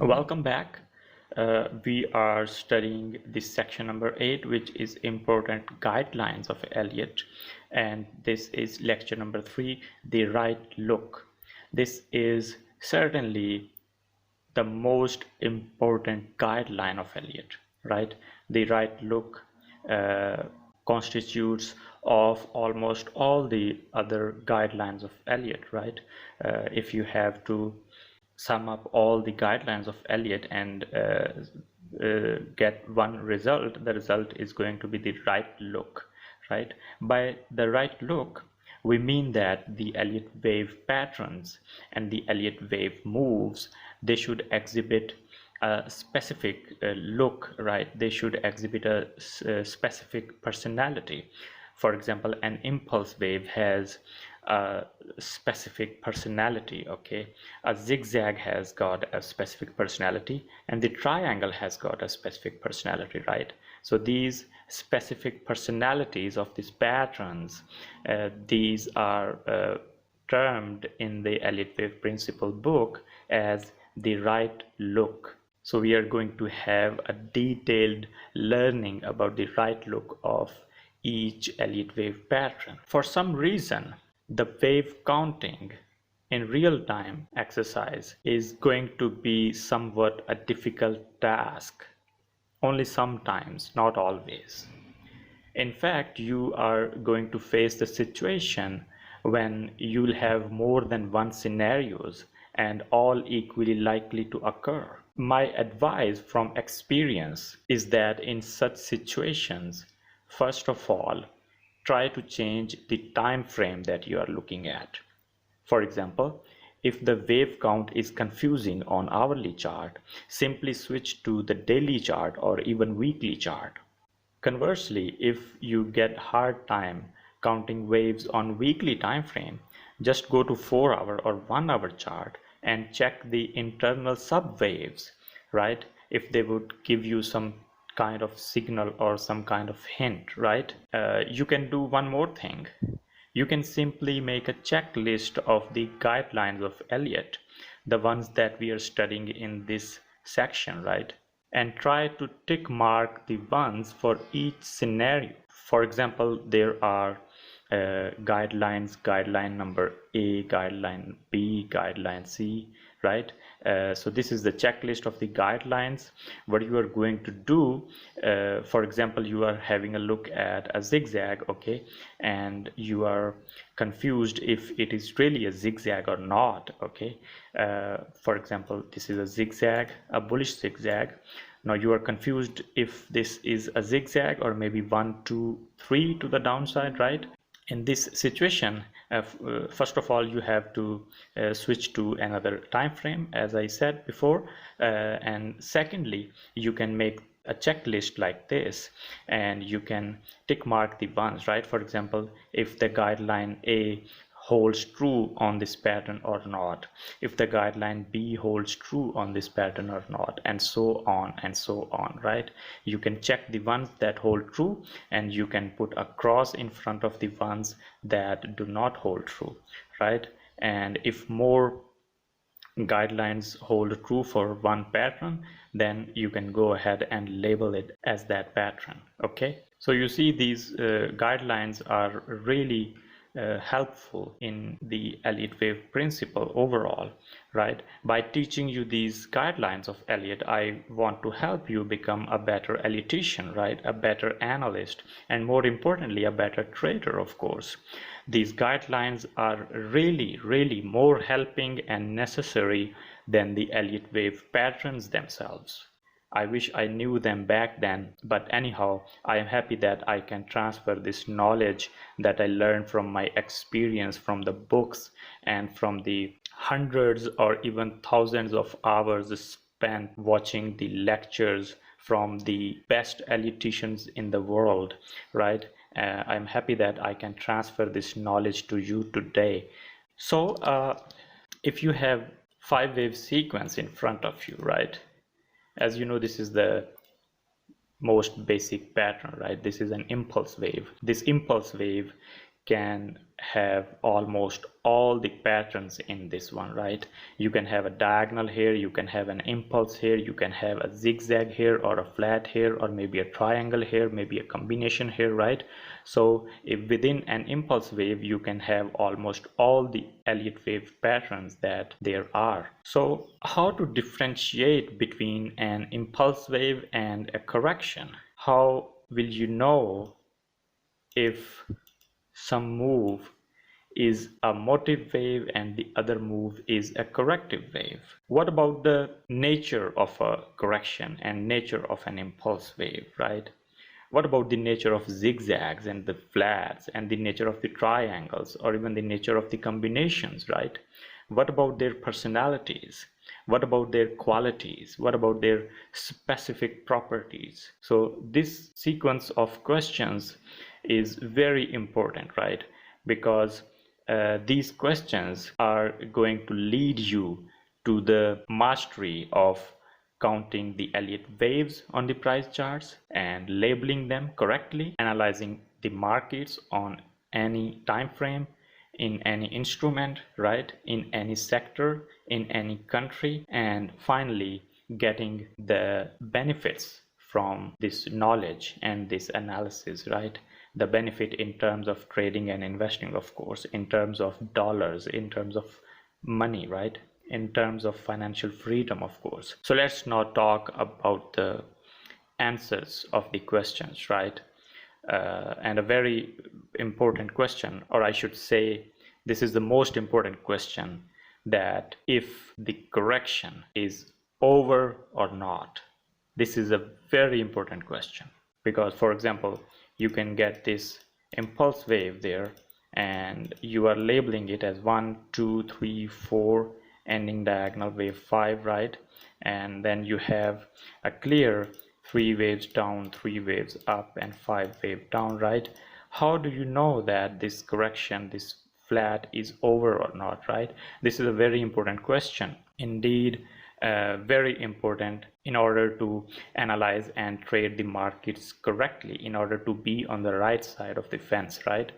Welcome back. We are studying this section number 8, which is important guidelines of Elliot, and this is lecture number 3, the right look. This is certainly the most important guideline of Elliot, right? The right look uh, constitutes of almost all the other guidelines of Elliot, right? If you have to sum up all the guidelines of Elliot and get one result, the result is going to be the right look, right? By the right look, we mean that the Elliott wave patterns and the Elliott wave moves, they should exhibit a specific look, right? They should exhibit a specific personality. For example, an impulse wave has a specific personality, okay? A zigzag has got a specific personality, and the triangle has got a specific personality, right? So these specific personalities of these patterns, these are termed in the Elliott wave principle book as the right look. So we are going to have a detailed learning about the right look of each Elliott wave pattern. For some reason, the wave counting in real-time exercise is going to be somewhat a difficult task. Only sometimes, not always. In fact, you are going to face the situation when you'll have more than one scenarios and all equally likely to occur. My advice from experience is that in such situations, first of all, try to change the time frame that you are looking at. For example, if the wave count is confusing on hourly chart, simply switch to the daily chart or even weekly chart. Conversely, if you get hard time counting waves on weekly time frame, just go to 4-hour or 1-hour chart and check the internal subwaves, right? If they would give you some kind of signal or some kind of hint, right? You can do one more thing. You can simply make a checklist of the guidelines of Elliot, the ones that we are studying in this section, right? And try to tick mark the ones for each scenario. For example, there are guidelines, guideline number A, guideline B, guideline C, right? So this is the checklist of the guidelines. What you are going to do, for example, you are having a look at a zigzag, okay, and you are confused if it is really a zigzag or not, okay. For example, this is a zigzag, a bullish zigzag. Now you are confused if this is a zigzag or maybe 1, 2, 3 to the downside, right? In this situation, first of all, you have to switch to another time frame, as I said before, and secondly, you can make a checklist like this and you can tick mark the ones, right? For example, if the guideline A holds true on this pattern or not, if the guideline B holds true on this pattern or not, and so on, right? You can check the ones that hold true and you can put a cross in front of the ones that do not hold true, right? And if more guidelines hold true for one pattern, then you can go ahead and label it as that pattern, okay? So you see, these guidelines are really helpful in the Elliott wave principle overall, right? By teaching you these guidelines of Elliott, I want to help you become a better Elliottician, right? A better analyst, and more importantly, a better trader, of course. These guidelines are really more helping and necessary than the Elliott wave patterns themselves. I wish I knew them back then, but anyhow, I am happy that I can transfer this knowledge that I learned from my experience from the books and from the hundreds or even thousands of hours spent watching the lectures from the best Elliotticians in the world, right? I'm happy that I can transfer this knowledge to you today. So if you have 5-wave sequence in front of you, right? As you know, this is the most basic pattern, right? This is an impulse wave. This impulse wave can have almost all the patterns in this one, right? You can have a diagonal here, you can have an impulse here, you can have a zigzag here, or a flat here, or maybe a triangle here, maybe a combination here, right? So if within an impulse wave you can have almost all the Elliott wave patterns that there are. So how to differentiate between an impulse wave and a correction? How will you know if some move is a motive wave and the other move is a corrective wave? What about the nature of a correction and nature of an impulse wave, right? What about the nature of zigzags and the flats and the nature of the triangles, or even the nature of the combinations, right? What about their personalities? What about their qualities? What about their specific properties? So this sequence of questions is very important, right? Because these questions are going to lead you to the mastery of counting the Elliott waves on the price charts and labeling them correctly, analyzing the markets on any time frame, in any instrument, right, in any sector, in any country, and finally getting the benefits from this knowledge and this analysis, right? The benefit in terms of trading and investing, of course, in terms of dollars, in terms of money, right? In terms of financial freedom, of course. So let's now talk about the answers of the questions, right? And a very important question, or I should say, this is the most important question, that if the correction is over or not. This is a very important question, because, for example, you can get this impulse wave there and you are labeling it as 1, 2, 3, 4, ending diagonal wave 5, right? And then you have a clear 3 waves down, 3 waves up, and 5 wave down, right? How do you know that this correction, this flat, is over or not, right? This is a very important question. Indeed, very important in order to analyze and trade the markets correctly, in order to be on the right side of the fence, right?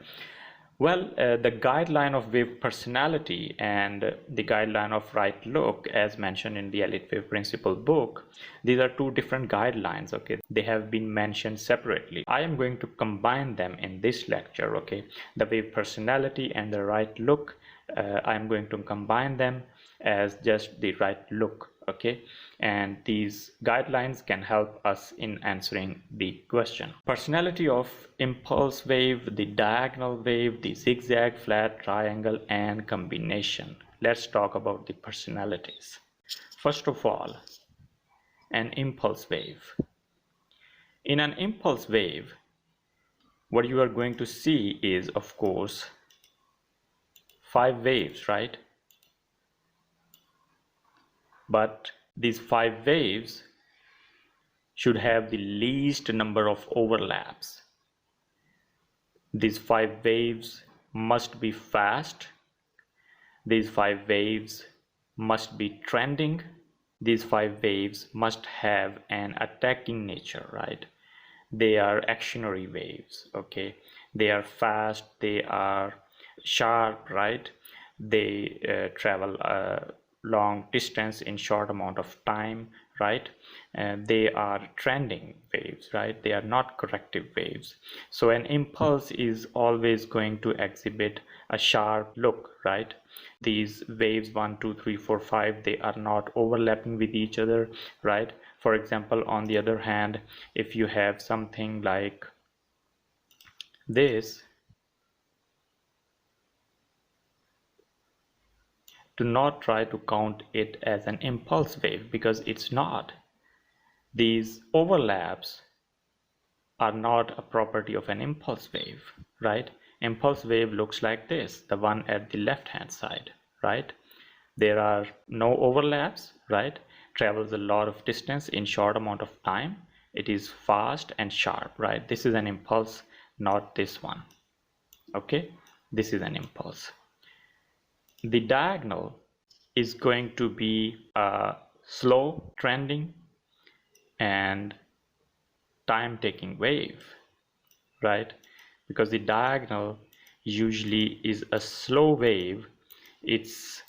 Well, the guideline of wave personality and the guideline of right look, as mentioned in the Elliott Wave Principle book, these are two different guidelines, okay? They have been mentioned separately. I am going to combine them in this lecture, okay? The wave personality and the right look, I am going to combine them as just the right look, okay? And these guidelines can help us in answering the question. Personality of impulse wave, the diagonal wave, the zigzag, flat, triangle, and combination. Let's talk about the personalities. First of all, an impulse wave. In an impulse wave, what you are going to see is, of course, 5 waves, right? But these 5 waves should have the least number of overlaps. These 5 waves must be fast. These 5 waves must be trending. These 5 waves must have an attacking nature, right? They are actionary waves, okay? They are fast, they are sharp, right? They travel long distance in short amount of time, right? And they are trending waves, right? They are not corrective waves. So an impulse is always going to exhibit a sharp look, right? These waves 1, 2, 3, 4, 5, they are not overlapping with each other, right? For example, on the other hand, if you have something like this, do not try to count it as an impulse wave, because it's not. These overlaps are not a property of an impulse wave, right? Impulse wave looks like this, the one at the left hand side, right? There are no overlaps, right? Travels a lot of distance in short amount of time. It is fast and sharp, right? This is an impulse, not this one, okay? This is an impulse. The diagonal is going to be a slow trending and time taking wave, right? Because the diagonal, usually is a slow wave. Its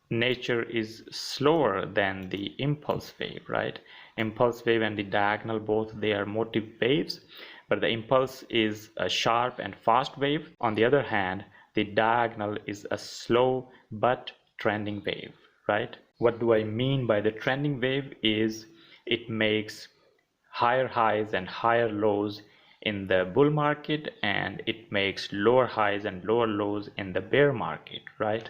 nature is slower than the impulse wave, right? Impulse wave and the diagonal, both they are motive waves, but the impulse is a sharp and fast wave. On the other hand, the diagonal is a slow but trending wave, right? What do I mean by the trending wave is it makes higher highs and higher lows in the bull market, and it makes lower highs and lower lows in the bear market, right?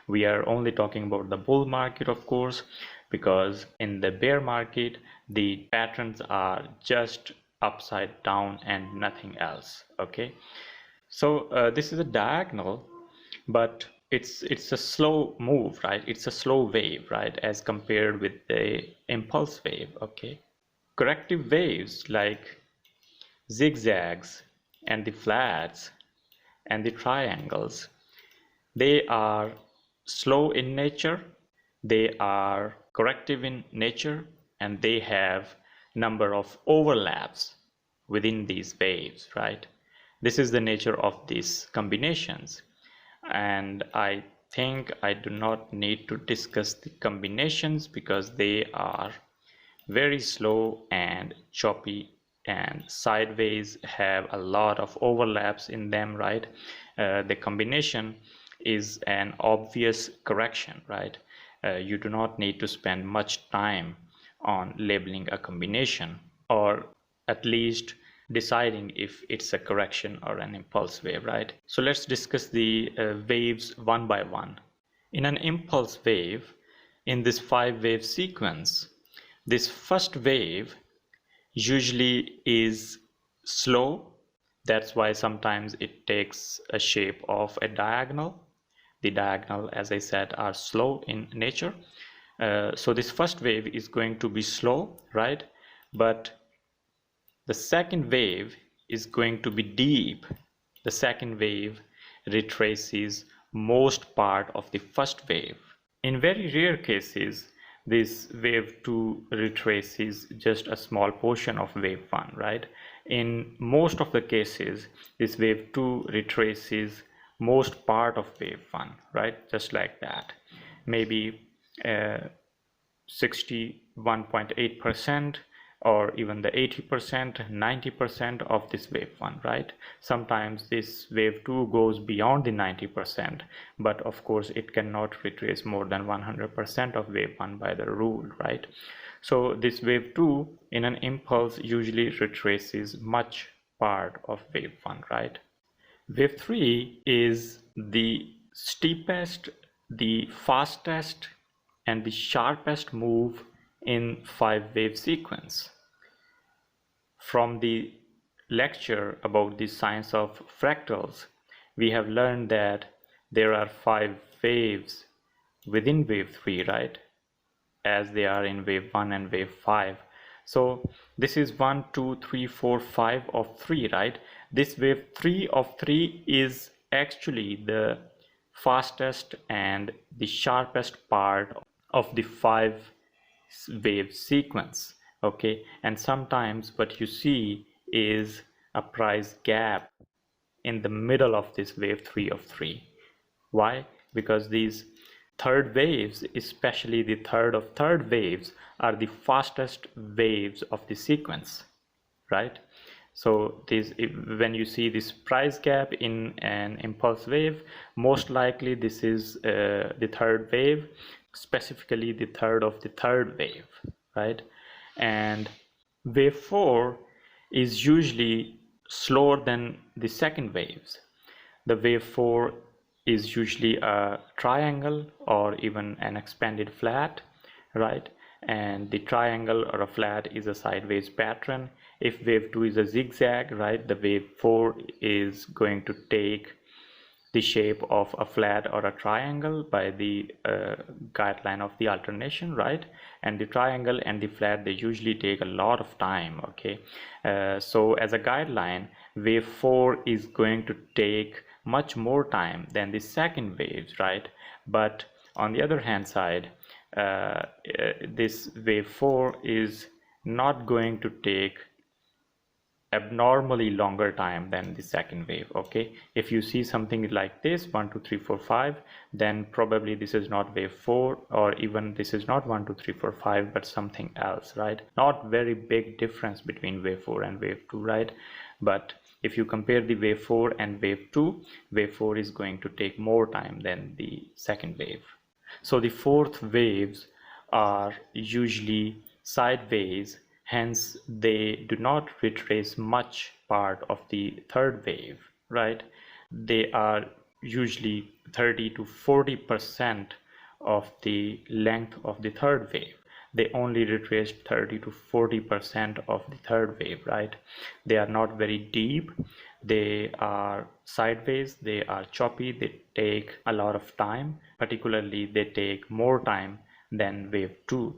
We are only talking about the bull market, of course, because in the bear market the patterns are just upside down and nothing else. Okay, so this is a diagonal, but it's a slow move, right? It's a slow wave, right, as compared with the impulse wave. Okay, corrective waves like zigzags and the flats and the triangles, they are slow in nature, they are corrective in nature, and they have number of overlaps within these waves, right? This is the nature of these combinations, and I think I do not need to discuss the combinations because they are very slow and choppy and sideways, have a lot of overlaps in them, right? The combination is an obvious correction, right? You do not need to spend much time on labeling a combination, or at least deciding if it's a correction or an impulse wave, right? So let's discuss the waves one by one. In an impulse wave, in this 5-wave sequence, this first wave usually is slow. That's why sometimes it takes a shape of a diagonal. The diagonal, as I said, are slow in nature. So this first wave is going to be slow, right? But the second wave is going to be deep. The second wave retraces most part of the first wave. In very rare cases, this wave 2 retraces just a small portion of wave 1, right? In most of the cases, this wave 2 retraces most part of wave 1, right? Just like that. Maybe 61.8%, or even the 80%, 90% of this wave 1, right? Sometimes this wave 2 goes beyond the 90%, but of course it cannot retrace more than 100% of wave 1 by the rule, right? So this wave 2 in an impulse usually retraces much part of wave 1, right? Wave 3 is the steepest, the fastest, and the sharpest move in 5-wave sequence. From the lecture about the science of fractals, we have learned that there are 5 waves within wave 3, right? As they are in wave 1 and wave 5. So this is 1, 2, 3, 4, 5 of 3, right? This wave 3 of 3 is actually the fastest and the sharpest part of the 5-wave sequence. Okay, and sometimes what you see is a price gap in the middle of this wave 3 of 3. Why? Because these third waves, especially the third waves, are the fastest waves of the sequence, right? So this, when you see this price gap in an impulse wave, most likely this is the third wave, specifically the third of the third wave, right? And wave 4 is usually slower than the second waves. The wave 4 is usually a triangle or even an expanded flat, right? And the triangle or a flat is a sideways pattern. If wave 2 is a zigzag, right, the wave 4 is going to take the shape of a flat or a triangle by the guideline of the alternation, right? And the triangle and the flat, they usually take a lot of time. Okay, so as a guideline, wave 4 is going to take much more time than the second waves, right? But on the other hand side, this wave 4 is not going to take abnormally longer time than the second wave. Okay, if you see something like this 1 2 3 4 5, then probably this is not wave 4, or even this is not 1 2 3 4 5 but something else, right? Not very big difference between wave 4 and wave 2, right? But if you compare the wave 4 and wave 2, wave 4 is going to take more time than the second wave. So the fourth waves are usually sideways, hence they do not retrace much part of the third wave, right? They are usually 30 to 40% of the length of the third wave. They only retraced 30 to 40% of the third wave, right? They are not very deep, they are sideways, they are choppy, they take a lot of time, particularly they take more time than wave 2.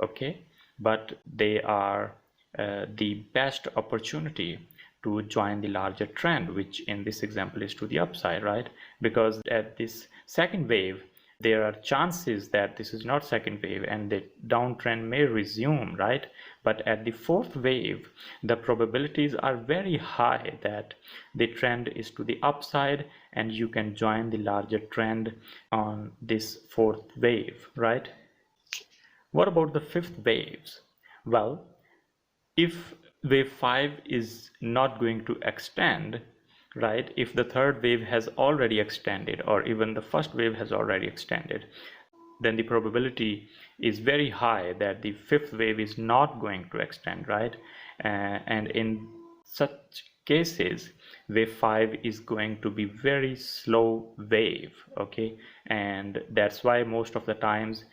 Okay, but they are the best opportunity to join the larger trend, which in this example is to the upside, right? Because at this second wave there are chances that this is not second wave and the downtrend may resume, right? But at the fourth wave the probabilities are very high that the trend is to the upside and you can join the larger trend on this fourth wave, right? What about the fifth waves? Well, if wave 5 is not going to extend, right, if the third wave has already extended or even the first wave has already extended, then the probability is very high that the fifth wave is not going to extend, right? And in such cases wave 5 is going to be very slow wave. Okay, and that's why most of the times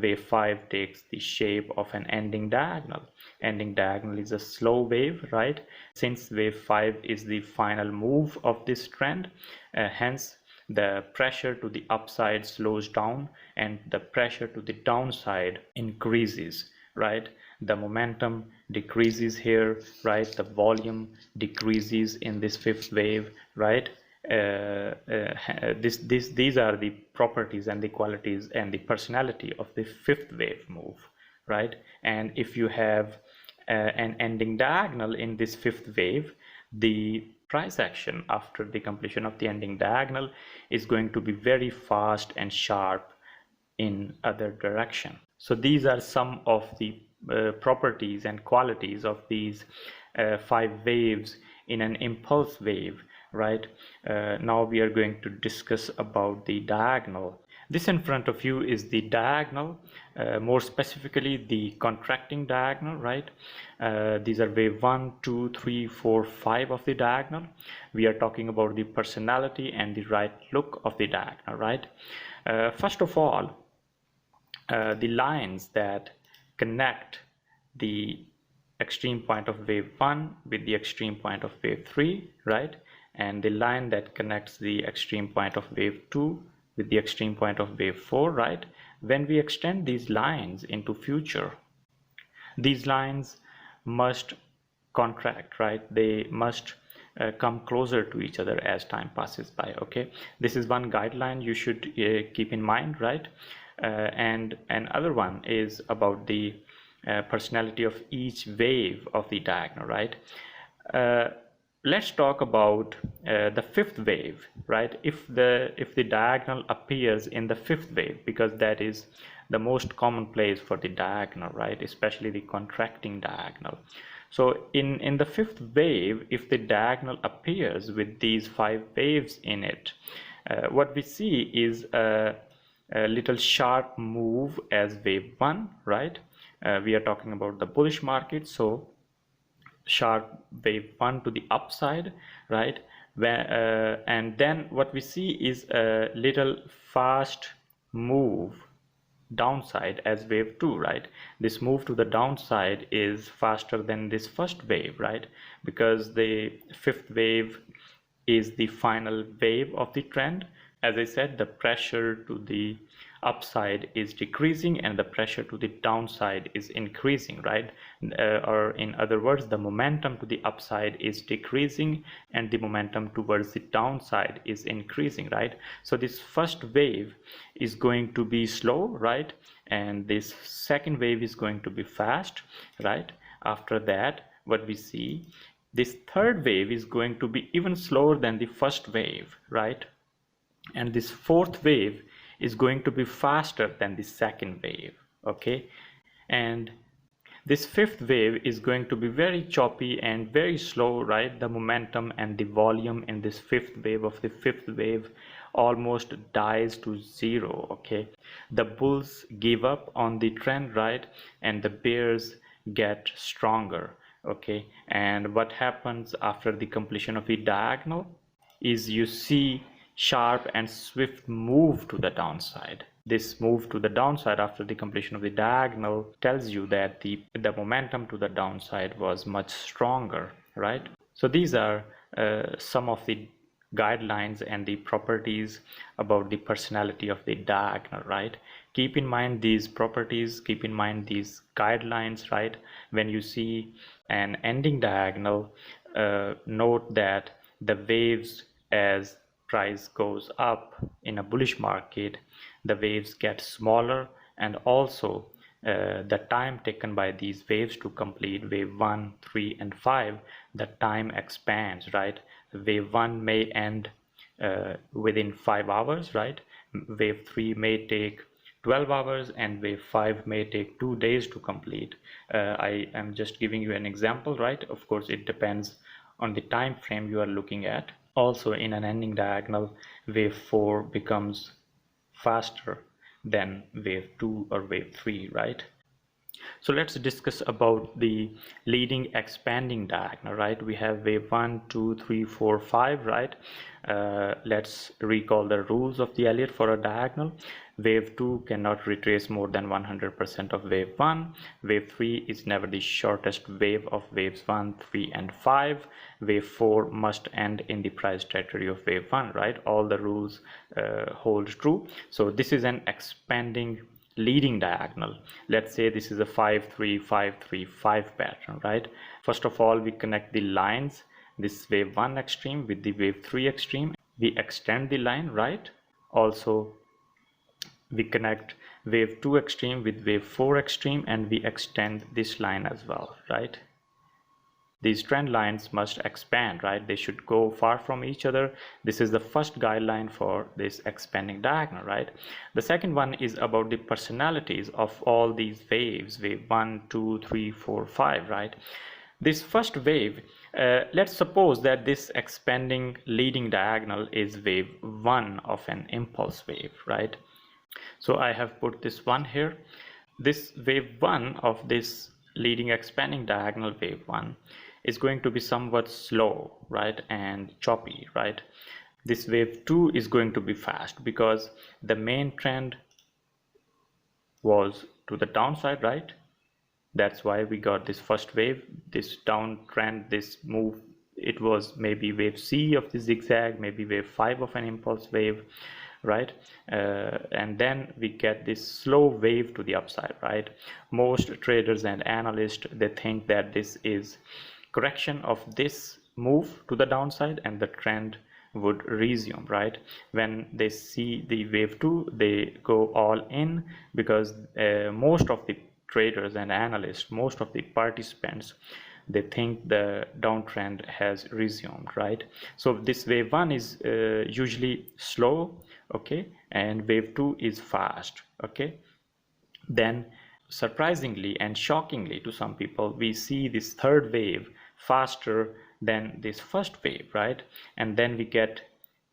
wave 5 takes the shape of an ending diagonal. Ending diagonal is a slow wave, right? Since wave 5 is the final move of this trend, hence the pressure to the upside slows down and the pressure to the downside increases, right? The momentum decreases here, right? The volume decreases in this fifth wave, right? These are the properties and the qualities and the personality of the fifth wave move, right? And if you have an ending diagonal in this fifth wave, the price action after the completion of the ending diagonal is going to be very fast and sharp in other direction. So these are some of the properties and qualities of these 5 waves in an impulse wave, right? Now we are going to discuss about the diagonal. This in front of you is the diagonal, more specifically the contracting diagonal, right? These are wave 1, 2, 3, 4, 5 of the diagonal. We are talking about the personality and the right look of the diagonal, right? First of all, the lines that connect the extreme point of wave 1 with the extreme point of wave 3, right? And the line that connects the extreme point of wave 2 with the extreme point of wave 4, right? When we extend these lines into future, these lines must contract, right? They must come closer to each other as time passes by. Okay, this is one guideline you should keep in mind, right? And another one is about the personality of each wave of the diagonal, right? Let's talk about the fifth wave, right? If the diagonal appears in the fifth wave, because that is the most common place for the diagonal, right? Especially the contracting diagonal. So in the fifth wave, if the diagonal appears with these 5 waves in it, what we see is a little sharp move as wave 1, right? We are talking about the bullish market, so sharp wave 1 to the upside, right? And then what we see is a little fast move downside as wave 2, right? This move to the downside is faster than this first wave, right? Because the fifth wave is the final wave of the trend. As I said, the pressure to the upside is decreasing and the pressure to the downside is increasing, right? Or in other words, the momentum to the upside is decreasing and the momentum towards the downside is increasing, right? So this first wave is going to be slow, right? And this second wave is going to be fast, right? After that, what we see, this third wave is going to be even slower than the first wave, right? And this fourth wave is going to be faster than the second wave, okay? And this fifth wave is going to be very choppy and very slow, right? The momentum and the volume in this fifth wave of the fifth wave almost dies to zero, okay? The bulls give up on the trend, right? And the bears get stronger, okay? And what happens after the completion of the diagonal is you see sharp and swift move to the downside. This move to the downside after the completion of the diagonal tells you that the momentum to the downside was much stronger, right? So these are some of the guidelines and the properties about the personality of the diagonal, right? Keep in mind these properties, keep in mind these guidelines, right? When you see an ending diagonal, note that the waves, as price goes up in a bullish market, the waves get smaller, and also the time taken by these waves to complete wave 1, 3 and 5, the time expands, right? Wave 1 may end within 5 hours, right? Wave 3 may take 12 hours and wave 5 may take 2 days to complete. I am just giving you an example, right? Of course it depends on the time frame you are looking at. Also, in an ending diagonal, wave 4 becomes faster than wave 2 or wave 3, right? So let's discuss about the leading expanding diagonal, right? We have wave 1, 2, 3, 4, 5, right? Let's recall the rules of the Elliott for a diagonal. Wave 2 cannot retrace more than 100% of wave 1. Wave 3 is never the shortest wave of waves 1, 3 and 5. Wave 4 must end in the price territory of wave 1, right? All the rules hold true. So this is an expanding leading diagonal. Let's say this is a 5 3 5 3 5 pattern, right? First of all, we connect the lines, this wave 1 extreme with the wave 3 extreme. We extend the line, right? Also we connect wave 2 extreme with wave 4 extreme, and we extend this line as well, right? These trend lines must expand, right? They should go far from each other. This is the first guideline for this expanding diagonal, right? The second one is about the personalities of all these waves, wave 1, 2, 3, 4, 5, right? This first wave, let's suppose that this expanding leading diagonal is wave 1 of an impulse wave, right? So I have put this one here. This wave 1 of this leading expanding diagonal, wave 1, is going to be somewhat slow, right, and choppy, right? This wave 2 is going to be fast because the main trend was to the downside, right? That's why we got this first wave, this downtrend, this move. It was maybe wave C of the zigzag, maybe wave 5 of an impulse wave, right? And then we get this slow wave to the upside, right? Most traders and analysts, they think that this is correction of this move to the downside and the trend would resume, right? When they see the wave 2, they go all in because most of the traders and analysts, most of the participants, they think the downtrend has resumed, right? So this wave 1 is usually slow, okay, and wave 2 is fast, okay. Then surprisingly and shockingly to some people, we see this third wave faster than this first wave, right? And then we get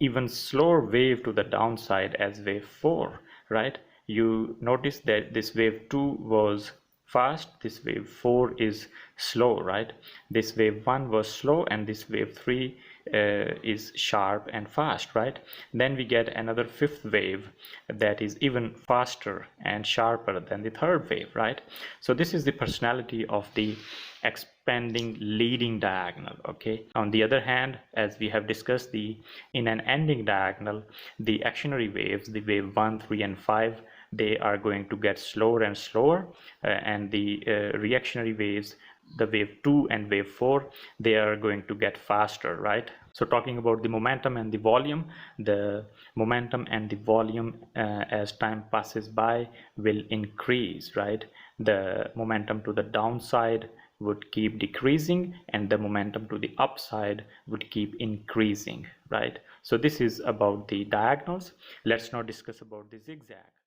even slower wave to the downside as wave 4, right? You notice that this wave 2 was fast, this wave 4 is slow, right? This wave 1 was slow and this wave 3 is sharp and fast, right? Then we get another fifth wave that is even faster and sharper than the third wave, right? So this is the personality of the expanding leading diagonal, okay. On the other hand, as we have discussed, in an ending diagonal, the actionary waves, the wave 1, 3 and 5, they are going to get slower and slower, and the reactionary waves, the wave 2 and wave 4, they are going to get faster, right? So talking about the momentum and the momentum and the volume as time passes by will increase, right? The momentum to the downside would keep decreasing and the momentum to the upside would keep increasing, right? So this is about the diagonals. Let's now discuss about the zigzag.